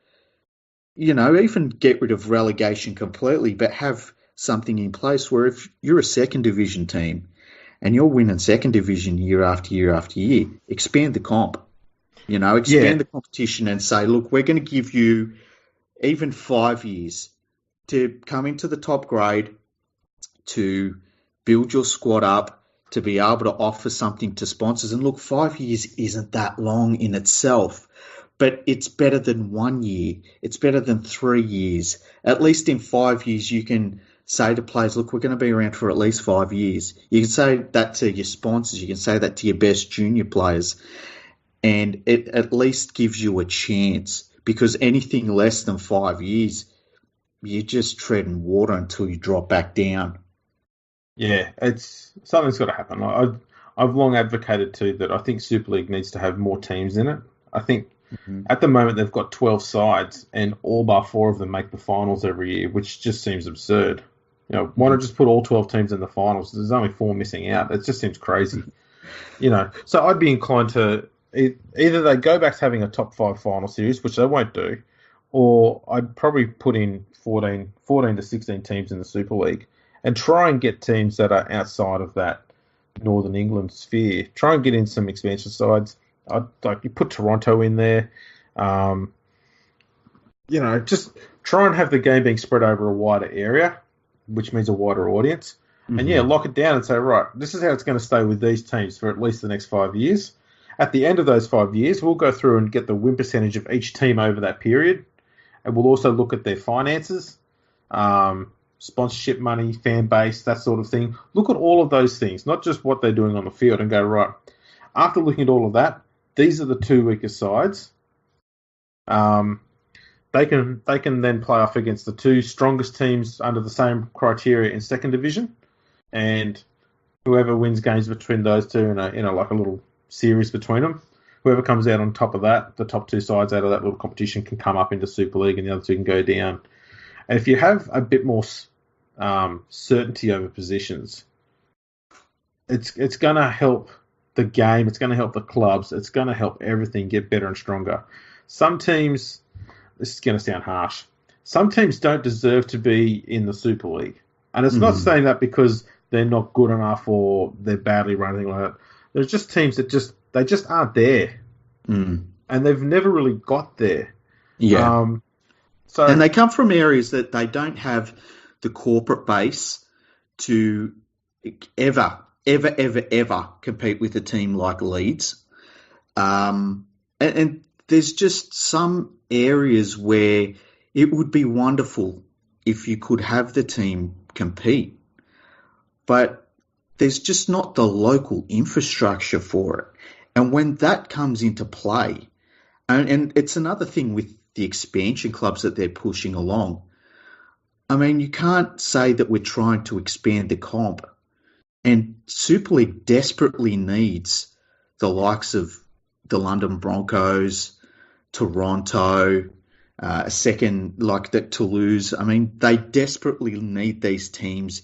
even get rid of relegation completely, but have something in place where if you're a second division team and you're winning second division year after year after year, expand the comp, expand the competition and say, look, we're going to give you even 5 years to come into the top grade, to build your squad up, to be able to offer something to sponsors. And look, 5 years isn't that long in itself, but it's better than 1 year. It's better than 3 years. At least in 5 years, you can say to players, look, we're going to be around for at least 5 years. You can say that to your sponsors. You can say that to your best junior players. And it at least gives you a chance, because anything less than 5 years, you're just treading water until you drop back down. Yeah, something's got to happen. I've long advocated too that I think Super League needs to have more teams in it. I think at the moment they've got 12 sides and all but 4 of them make the finals every year, which just seems absurd. Why not just put all 12 teams in the finals? There's only 4 missing out. It just seems crazy. So I'd be inclined to either they go back to having a top 5 final series, which they won't do, or I'd probably put in 14 to 16 teams in the Super League and try and get teams that are outside of that Northern England sphere. Try and get in some expansion sides. You put Toronto in there. Just try and have the game being spread over a wider area, which means a wider audience. Mm-hmm. And lock it down and say, right, this is how it's going to stay with these teams for at least the next 5 years. At the end of those 5 years, we'll go through and get the win percentage of each team over that period. And we'll also look at their finances, sponsorship money, fan base, that sort of thing. Look at all of those things, not just what they're doing on the field, and go, right, after looking at all of that, these are the 2 weakest sides. They can then play off against the 2 strongest teams under the same criteria in second division, and whoever wins games between those 2 in a like a little series between them, whoever comes out on top of that, the top 2 sides out of that little competition can come up into Super League, and the other 2 can go down. And if you have a bit more certainty over positions, it's going to help the game. It's going to help the clubs. It's going to help everything get better and stronger. Some teams, this is going to sound harsh, some teams don't deserve to be in the Super League. And it's not saying that because they're not good enough or they're badly run, anything like that. There's just teams that they just aren't there. And they've never really got there. Yeah. And they come from areas that they don't have the corporate base to ever compete with a team like Leeds. And there's just some areas where it would be wonderful if you could have the team compete. But there's just not the local infrastructure for it. And when that comes into play, and it's another thing with the expansion clubs that they're pushing along. I mean, you can't say that we're trying to expand the comp. And Super League desperately needs the likes of the London Broncos, Toronto, a second like that Toulouse. I mean, they desperately need these teams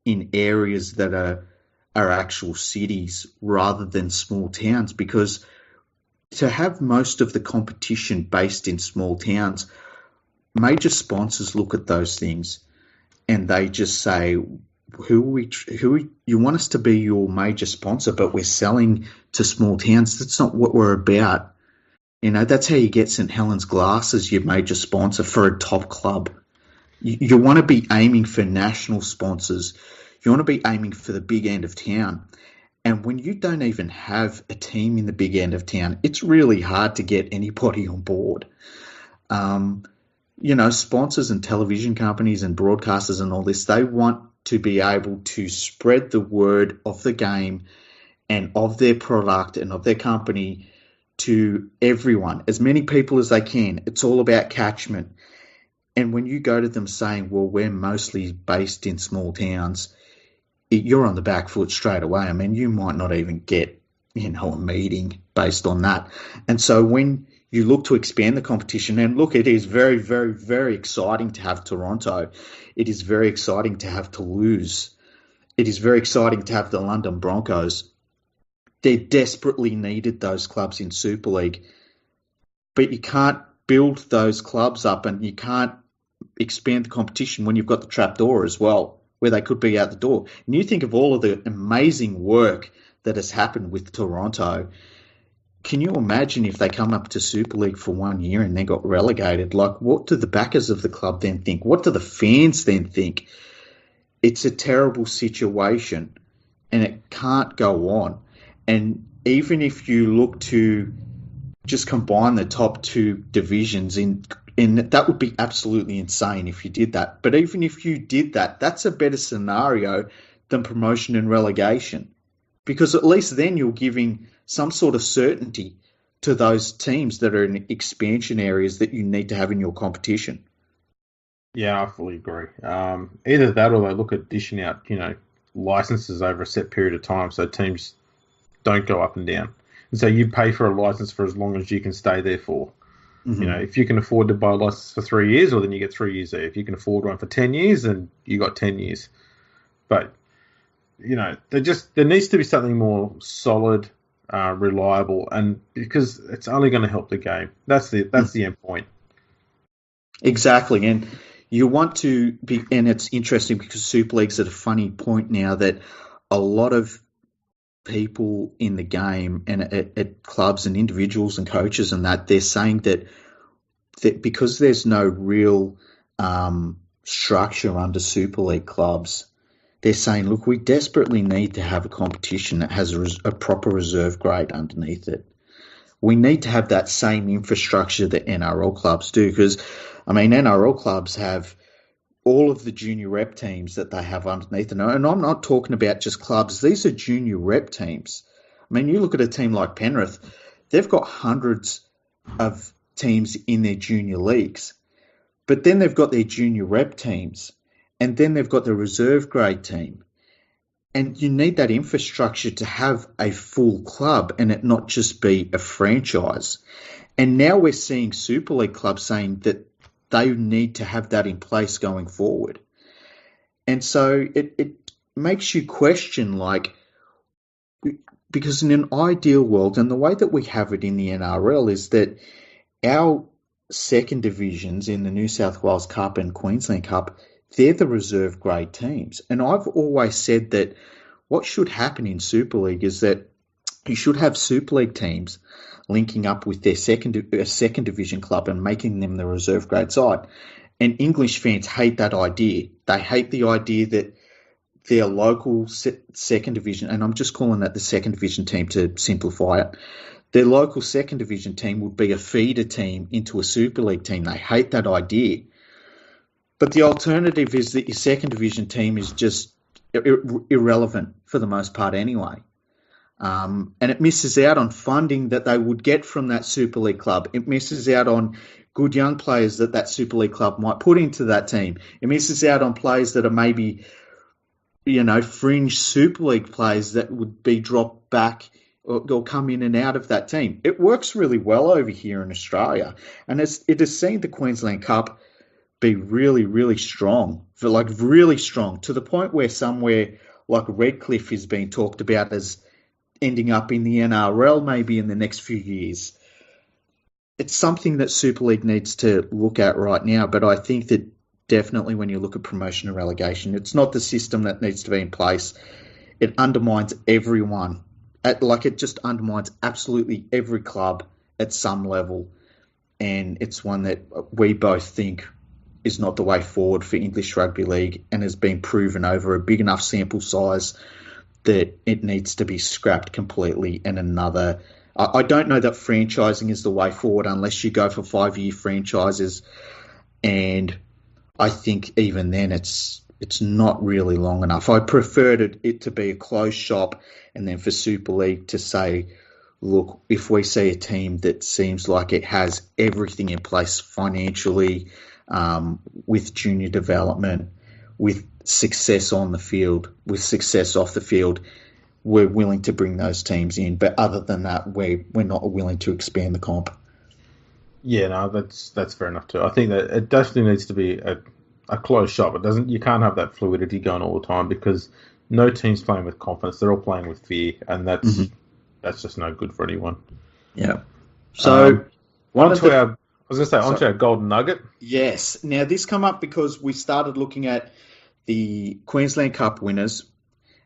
in areas that are actual cities rather than small towns, because to have most of the competition based in small towns, major sponsors look at those things and they just say, who you want us to be your major sponsor, but we're selling to small towns. That's not what we're about. That's how you get St. Helens Glass as your major sponsor for a top club. You want to be aiming for national sponsors. You want to be aiming for the big end of town. And when you don't even have a team in the big end of town, it's really hard to get anybody on board. Sponsors and television companies and broadcasters and all this, they want to be able to spread the word of the game and of their product and of their company to everyone, as many people as they can. It's all about catchment. And when you go to them saying, well, we're mostly based in small towns, you're on the back foot straight away. I mean, you might not even get, a meeting based on that. And so when you look to expand the competition, and look, it is very, very, very exciting to have Toronto. It is very exciting to have Toulouse. It is very exciting to have the London Broncos. They desperately needed those clubs in Super League. But you can't build those clubs up and you can't expand the competition when you've got the trapdoor as well, where they could be out the door. And you think of all of the amazing work that has happened with Toronto. Can you imagine if they come up to Super League for 1 year and then got relegated? Like, what do the backers of the club then think? What do the fans then think? It's a terrible situation and it can't go on. And even if you look to just combine the top two divisions in that would be absolutely insane if you did that. But even if you did that, that's a better scenario than promotion and relegation, because at least then you're giving some sort of certainty to those teams that are in expansion areas that you need to have in your competition. Yeah, I fully agree. Either that or they look at dishing out, licenses over a set period of time so teams don't go up and down. And so you pay for a license for as long as you can stay there for. Mm-hmm. If you can afford to buy a license for 3 years, well, then you get 3 years there. If you can afford one for 10 years, then you got 10 years. But, there needs to be something more solid, reliable, and because it's only going to help the game. That's the end point. Exactly. And you want to be, and it's interesting because Super League's at a funny point now that a lot of people in the game and at clubs and individuals and coaches and that, they're saying that because there's no real structure under Super League clubs, they're saying, look, we desperately need to have a competition that has a proper reserve grade underneath it. We need to have that same infrastructure that NRL clubs do, because, NRL clubs have all of the junior rep teams that they have underneath. And I'm not talking about just clubs. These are junior rep teams. You look at a team like Penrith, they've got hundreds of teams in their junior leagues. But then they've got their junior rep teams. And then they've got the reserve grade team. And you need that infrastructure to have a full club and it not just be a franchise. And now we're seeing Super League clubs saying that they need to have that in place going forward. And so it makes you question, because in an ideal world, and the way that we have it in the NRL is that our second divisions in the New South Wales Cup and Queensland Cup, they're the reserve grade teams. And I've always said that what should happen in Super League is that you should have Super League teams linking up with their second division club and making them the reserve grade side. And English fans hate that idea. They hate the idea that their local second division, and I'm just calling that the second division team to simplify it, their local second division team would be a feeder team into a Super League team. They hate that idea. But the alternative is that your second division team is just irrelevant for the most part anyway. And it misses out on funding that they would get from that Super League club. It misses out on good young players that Super League club might put into that team. It misses out on players that are maybe, fringe Super League players that would be dropped back or come in and out of that team. It works really well over here in Australia. And it has seen the Queensland Cup be really, really strong, really strong, to the point where somewhere like Redcliffe is being talked about as ending up in the NRL maybe in the next few years. It's something that Super League needs to look at right now, but I think that definitely when you look at promotion and relegation, it's not the system that needs to be in place. It undermines everyone. It just undermines absolutely every club at some level, and it's one that we both think is not the way forward for English Rugby League and has been proven over a big enough sample size that it needs to be scrapped completely and another. I don't know that franchising is the way forward unless you go for 5-year franchises, and I think even then it's not really long enough. I preferred it to be a closed shop, and then for Super League to say, look, if we see a team that seems like it has everything in place financially, with junior development, with success on the field, with success off the field, we're willing to bring those teams in. But other than that, we're not willing to expand the comp. Yeah, no, that's fair enough too. I think that it definitely needs to be a closed shop. You can't have that fluidity going all the time because no team's playing with confidence. They're all playing with fear, and that's just no good for anyone. Yeah. So onto our golden nugget. Yes. Now this come up because we started looking at the Queensland Cup winners,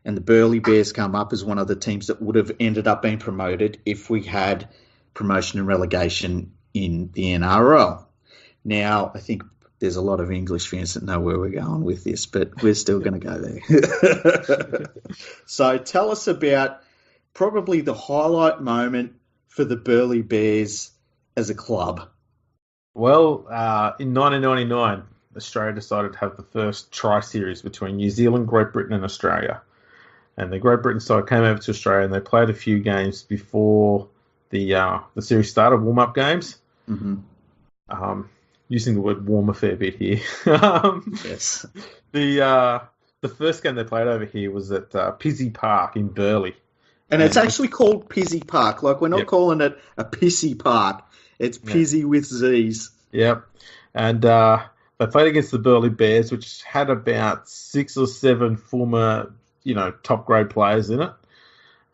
and the Burleigh Bears come up as one of the teams that would have ended up being promoted if we had promotion and relegation in the NRL. Now, I think there's a lot of English fans that know where we're going with this, but we're still going to go there. So tell us about probably the highlight moment for the Burleigh Bears as a club. Well, in 1999, Australia decided to have the first tri-series between New Zealand, Great Britain and Australia. And the Great Britain side came over to Australia and they played a few games before the series started, warm-up games. Mm-hmm. Using the word warm a fair bit here. Yes. The first game they played over here was at Pizzey Park in Burleigh. And it's actually called Pizzey Park. Like, we're not calling it a Pissy Park. It's Pizzey with Z's. Yep. And they played against the Burleigh Bears, which had about 6 or 7 former, top grade players in it.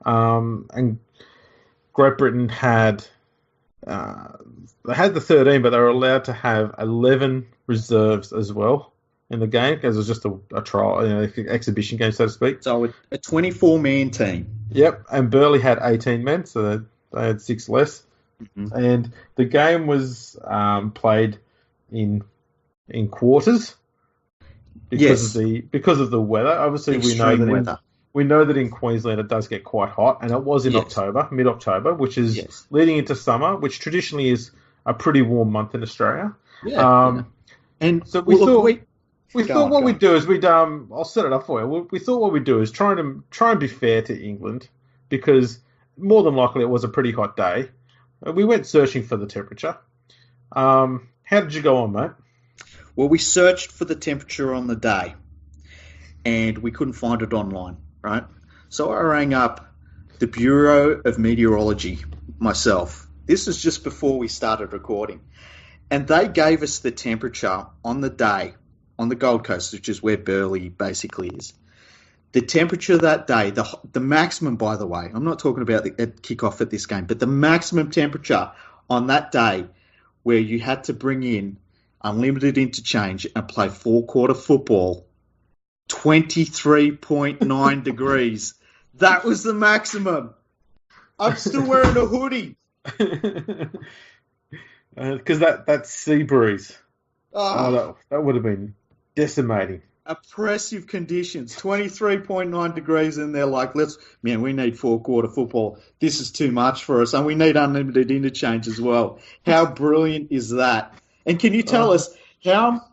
And Great Britain had they had the 13, but they were allowed to have 11 reserves as well in the game because it was just a trial, exhibition game, so to speak. So a 24-man team. Yep, and Burleigh had 18 men, so they had 6 less. Mm-hmm. And the game was played in quarters because of the weather. Obviously, we know that in Queensland it does get quite hot, and it was in October, mid-October, which is leading into summer, which traditionally is a pretty warm month in Australia. Yeah. And so we thought what we'd do is I'll set it up for you. We thought what we'd do is try and be fair to England because more than likely it was a pretty hot day. We went searching for the temperature. How did you go on, mate? Well, we searched for the temperature on the day, and we couldn't find it online, right? So I rang up the Bureau of Meteorology myself. This was just before we started recording. And they gave us the temperature on the day on the Gold Coast, which is where Burleigh basically is. The temperature that day, the maximum, by the way, I'm not talking about the kickoff at this game, but the maximum temperature on that day where you had to bring in unlimited interchange and play 4-quarter football, 23.9 degrees. That was the maximum. I'm still wearing a hoodie. Because that sea breeze, that would have been decimating. Oppressive conditions, 23.9 degrees, and they're like, we need 4-quarter football. This is too much for us, and we need unlimited interchange as well. How brilliant is that? And can you tell us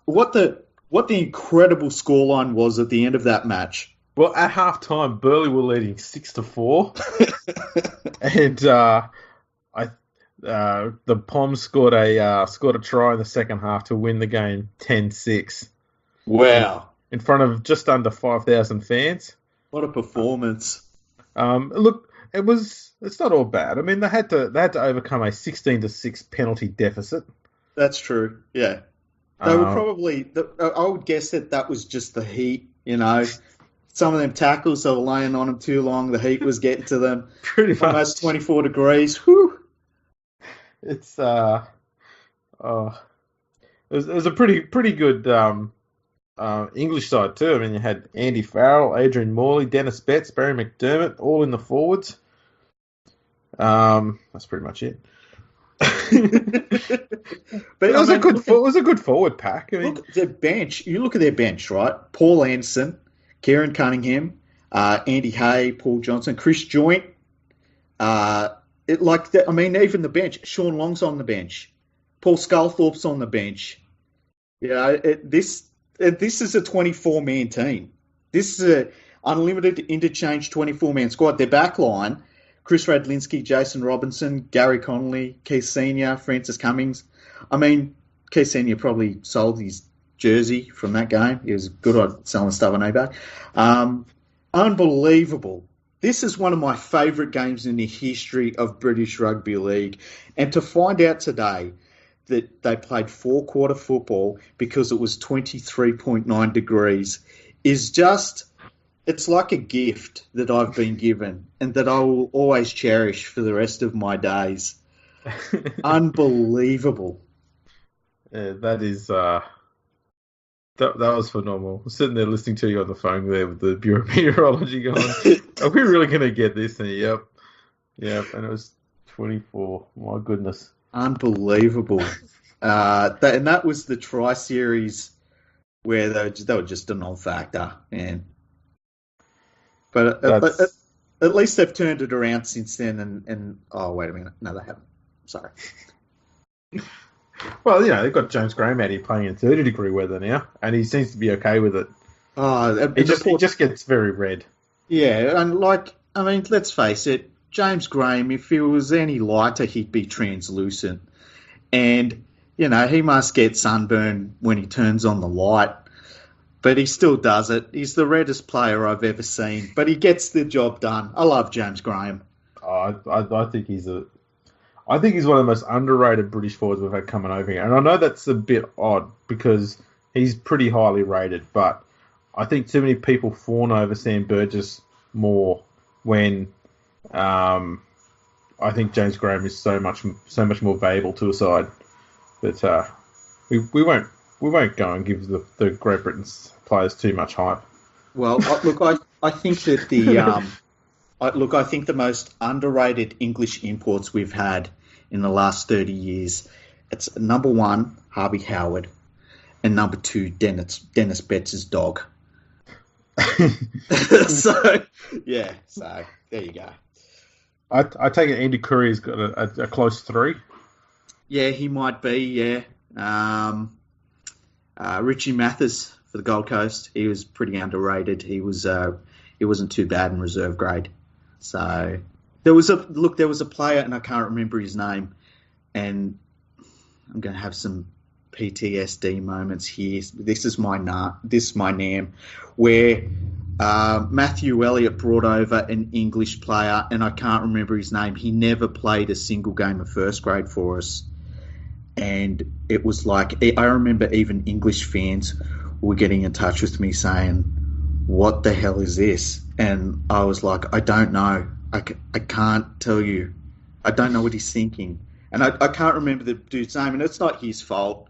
what the incredible scoreline was at the end of that match? Well, at half-time, Burleigh were leading 6-4, and the Poms scored a try in the second half to win the game 10-6. Wow! In front of just under 5,000 fans. What a performance! Look, it's not all bad. I mean, they had to overcome a 16-6 penalty deficit. That's true. Yeah, they were probably. I would guess that was just the heat. Some of them tackles, they were laying on them too long. The heat was getting to them. Pretty much. Almost 24 degrees. Whew. It's it was a pretty good English side too. I mean, you had Andy Farrell, Adrian Morley, Dennis Betts, Barry McDermott, all in the forwards. That's pretty much it. But it was a good forward pack. I mean, look at their bench. You look at their bench, right? Paul Anderson, Kieran Cunningham, Andy Hay, Paul Johnson, Chris Joynt. Even the bench. Sean Long's on the bench. Paul Sculthorpe's on the bench. This is a 24-man team. This is a unlimited interchange 24-man squad. Their back line, Chris Radlinski, Jason Robinson, Gary Connolly, Keith Senior, Francis Cummings. Keith Senior probably sold his jersey from that game. He was good at selling stuff on eBay. Unbelievable. This is one of my favourite games in the history of British Rugby League. And to find out today that they played four-quarter football because it was 23.9 degrees is just, it's like a gift that I've been given and that I will always cherish for the rest of my days. Unbelievable. Yeah, that is, that was phenomenal. I'm sitting there listening to you on the phone there with the Bureau of Meteorology going, are we really going to get this? And yep. And it was 24. My goodness. Unbelievable. That was the Tri-Series where they were just a non-factor, man. But at least they've turned it around since then. And oh, wait a minute. No, they haven't. Sorry. Well, they've got James Graham out here playing in 30-degree weather now, and he seems to be okay with it. He just gets very red. Yeah, and let's face it, James Graham, if he was any lighter, he'd be translucent. And, he must get sunburn when he turns on the light, but he still does it. He's the reddest player I've ever seen, but he gets the job done. I love James Graham. I think he's one of the most underrated British forwards we've had coming over here. And I know that's a bit odd because he's pretty highly rated, but I think too many people fawn over Sam Burgess more when I think James Graham is so much more valuable to a side. But we won't go and give the Great Britain's players too much hype. Well, I think that I think the most underrated English imports we've had in the last 30 years, it's number one, Harvey Howard, and number two, Dennis Betts' dog. So there you go. I take it Andy Curry's got a close three. Yeah, he might be, yeah. Richie Mathers for the Gold Coast, he was pretty underrated. He wasn't too bad in reserve grade. So there was a player, and I can't remember his name, and I'm going to have some PTSD moments here. This is my NAM, where Matthew Elliott brought over an English player, and I can't remember his name. He never played a single game of first grade for us. And it was like, I remember even English fans were getting in touch with me saying, what the hell is this? And I was like, I don't know. I can't tell you. I don't know what he's thinking. And I can't remember the dude's name, and it's not his fault.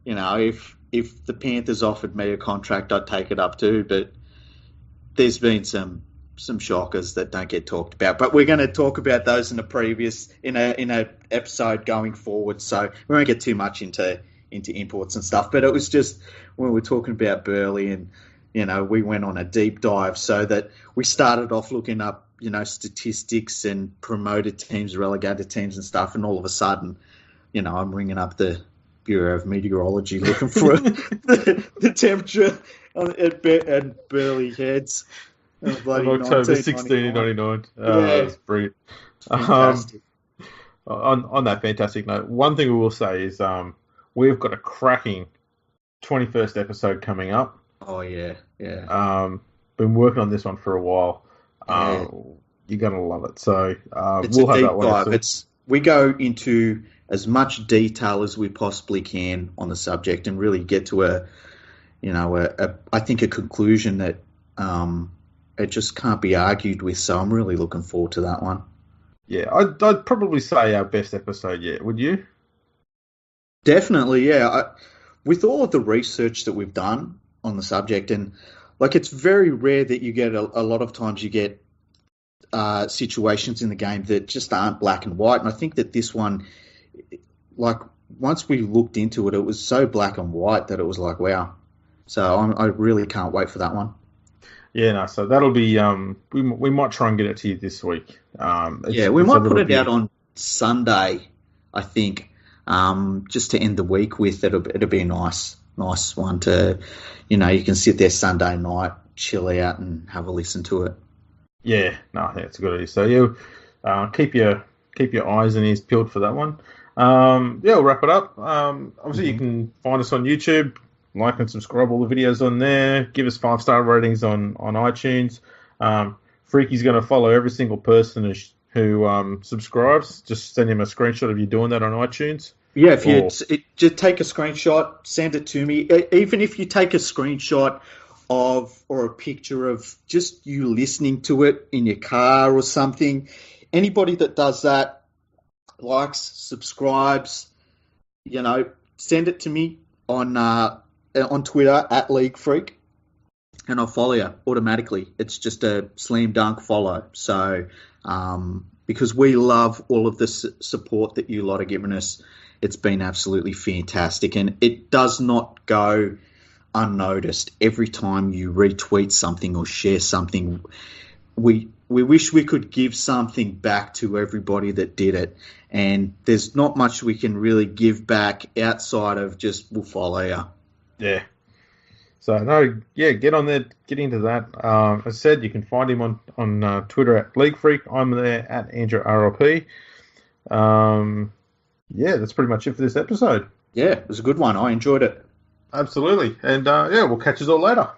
If the Panthers offered me a contract, I'd take it up too. But there's been some shockers that don't get talked about. But we're going to talk about those in a episode going forward. So we won't get too much into imports and stuff. But it was just when we were talking about Burley, and we went on a deep dive, so that we started off looking up statistics and promoted teams, relegated teams and stuff, and all of a sudden, I'm ringing up the Bureau of Meteorology looking for the temperature at Burley Heads. October 1699. That's brilliant. On that fantastic note, one thing we will say is we've got a cracking 21st episode coming up. Oh, yeah. Been working on this one for a while. You're going to love it. So we'll have that one. We go into as much detail as we possibly can on the subject and really get to I think a conclusion that it just can't be argued with. So I'm really looking forward to that one. Yeah, I'd probably say our best episode yet. Would you? Definitely, yeah. With all of the research that we've done on the subject, and it's very rare that you get a lot of times you get situations in the game that just aren't black and white. And I think that this one, once we looked into it, it was so black and white that it was like, wow. So I really can't wait for that one. Yeah, no, so that'll be we might try and get it to you this week. Yeah, we it's a might put little it out bit. on Sunday, I think, just to end the week with. It'll be a nice one to, you can sit there Sunday night, chill out, and have a listen to it. Yeah, no, yeah, it's a good idea. So yeah, keep your eyes and ears peeled for that one. Yeah, we'll wrap it up. Obviously, you Hmm. can find us on YouTube, like and subscribe all the videos on there. Give us 5-star ratings on iTunes. Freaky's going to follow every single person who subscribes. Just send him a screenshot of you doing that on iTunes. Yeah, if you Or just take a screenshot, send it to me. Even if you take a screenshot of or a picture of just you listening to it in your car or something, anybody that does that, likes, subscribes, send it to me on Twitter at League Freak, and I'll follow you automatically. It's just a slam dunk follow. So, because we love all of the support that you lot are giving us, it's been absolutely fantastic, and it does not go unnoticed. Every time you retweet something or share something, we wish we could give something back to everybody that did it, and there's not much we can really give back outside of just we'll follow you. yeah. So no, yeah, get on there, get into that. As I said, you can find him on Twitter at League Freak. I'm there at Andrew RLP. Yeah, that's pretty much it for this episode. Yeah, it was a good one. I enjoyed it. Absolutely, and yeah, we'll catch you all later.